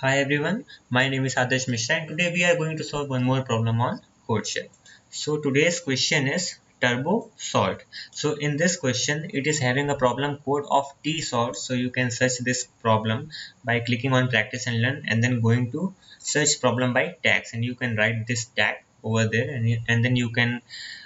Hi everyone, my name is Adarsh Mishra and today we are going to solve one more problem on CodeShell. So today's question is turbo sort. So in this question it is having a problem code of tsort. So you can search this problem by clicking on practice and learn and then going to search problem by tags, and you can write this tag over there, and then you can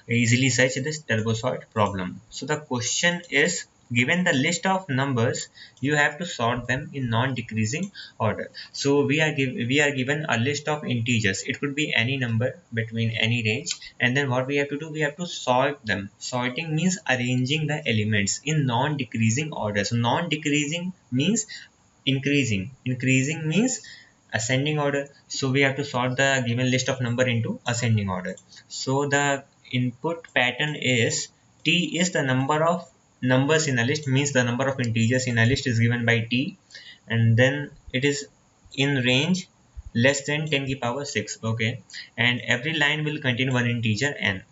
easily search this turbo sort problem. So the question is, given the list of numbers, you have to sort them in non-decreasing order. So we are given a list of integers. It could be any number between any range, and then what we have to do, we have to sort them. Sorting means arranging the elements in non-decreasing order. So non-decreasing means increasing means ascending order. So we have to sort the given list of number into ascending order. So the input pattern is t is the number of numbers in a list, means the number of integers in a list is given by t, and then it is in range less than 10 to the power 6. Okay, and every line will contain one integer n.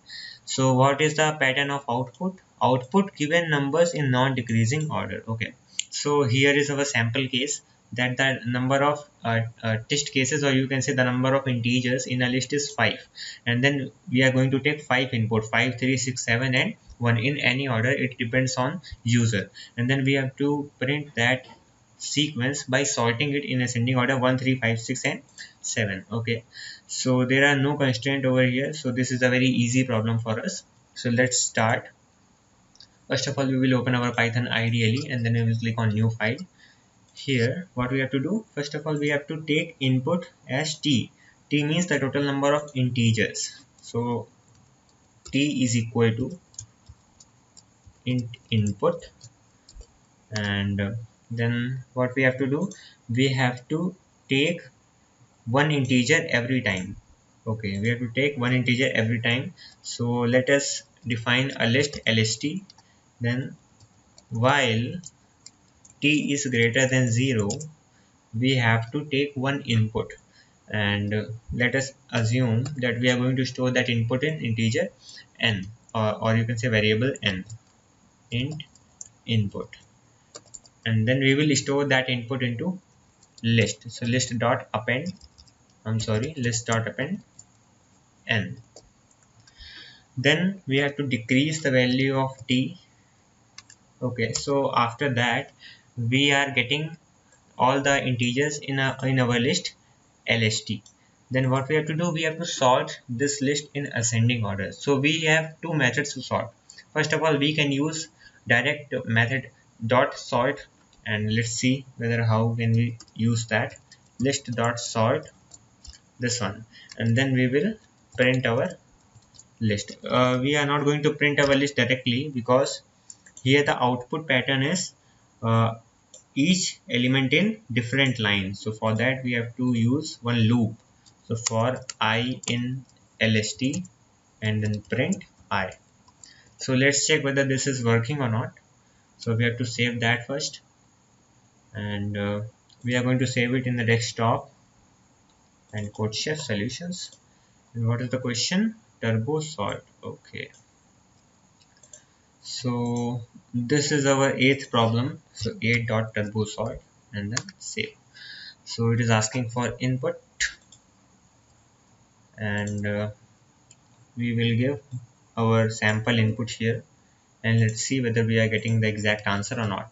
So what is the pattern of output given numbers in non-decreasing order. Okay, so here is our sample case, that the number of test cases, or you can say the number of integers in a list is 5, and then we are going to take 5 input, 5 3 6 7 and 1 in any order. It depends on user, and then we have to print that sequence by sorting it in ascending order 1 3 5 6 and 7. Okay, so there are no constraint over here, so this is a very easy problem for us. So let's start. First of all, we will open our Python IDLE and then we will click on new file. Here what we have to do, first of all we have to take input as t means the total number of integers. So t is equal to int input, and then what we have to do, we have to take one integer every time. Okay, we have to take one integer every time. So let us define a list lst, then while t is greater than 0, we have to take one input, and let us assume that we are going to store that input in integer n, or you can say variable n, int input, and then we will store that input into list. So list dot append, list dot append n. Then we have to decrease the value of t. Okay, so after that we are getting all the integers in our list lst. Then what we have to do, we have to sort this list in ascending order. So we have two methods to sort. First of all, we can use direct method dot sort, and let's see whether how can we use that. List dot sort, this one, and then we will print our list. We are not going to print our list directly, because here the output pattern is each element in different lines. So for that we have to use one loop. So for I in lst, and then print I. So let's check whether this is working or not. So we have to save that first, and we are going to save it in the desktop and CodeChef solutions. And what is the question? Turbo sort. Okay, so this is our 8th problem. So 8 dot turbo sort, and then save. So it is asking for input, and we will give our sample input here, and let's see whether we are getting the exact answer or not.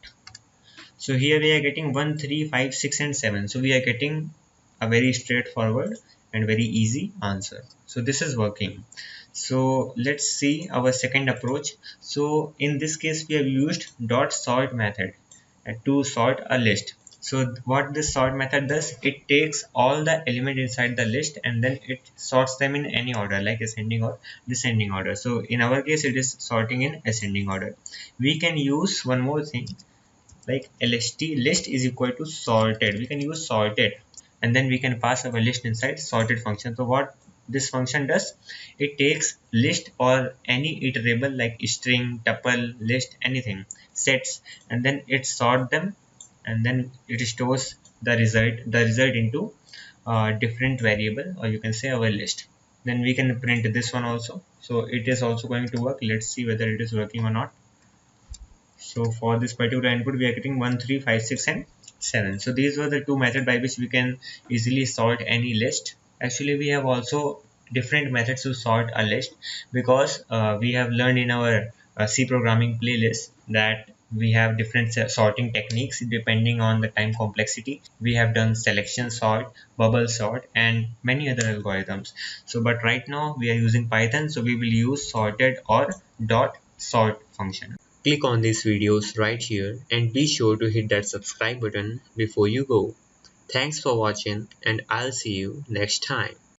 So here we are getting 1 3 5 6 and 7. So we are getting a very straightforward and very easy answer. So this is working. So let's see our second approach. So in this case we have used dot sort method to sort a list. So what this sort method does, it takes all the element inside the list and then it sorts them in any order, like ascending or descending order. So in our case it is sorting in ascending order. We can use one more thing, like list is equal to sorted. We can use sorted, and then we can pass our list inside sorted function. So what this function does, it takes list or any iterable like string, tuple, list, anything, sets, and then it sort them, and then it stores the result into different variable, or you can say our list. Then we can print this one also. So it is also going to work. Let's see whether it is working or not. So for this particular input we are getting 1 3 5 6 and 7. So these were the two methods by which we can easily sort any list. Actually, we have also different methods to sort a list, because we have learned in our C programming playlist that we have different sorting techniques depending on the time complexity. We have done selection sort, bubble sort, and many other algorithms. So but right now we are using Python, so we will use sorted or dot sort function. Click on these videos right here and be sure to hit that subscribe button before you go. Thanks for watching, and I'll see you next time.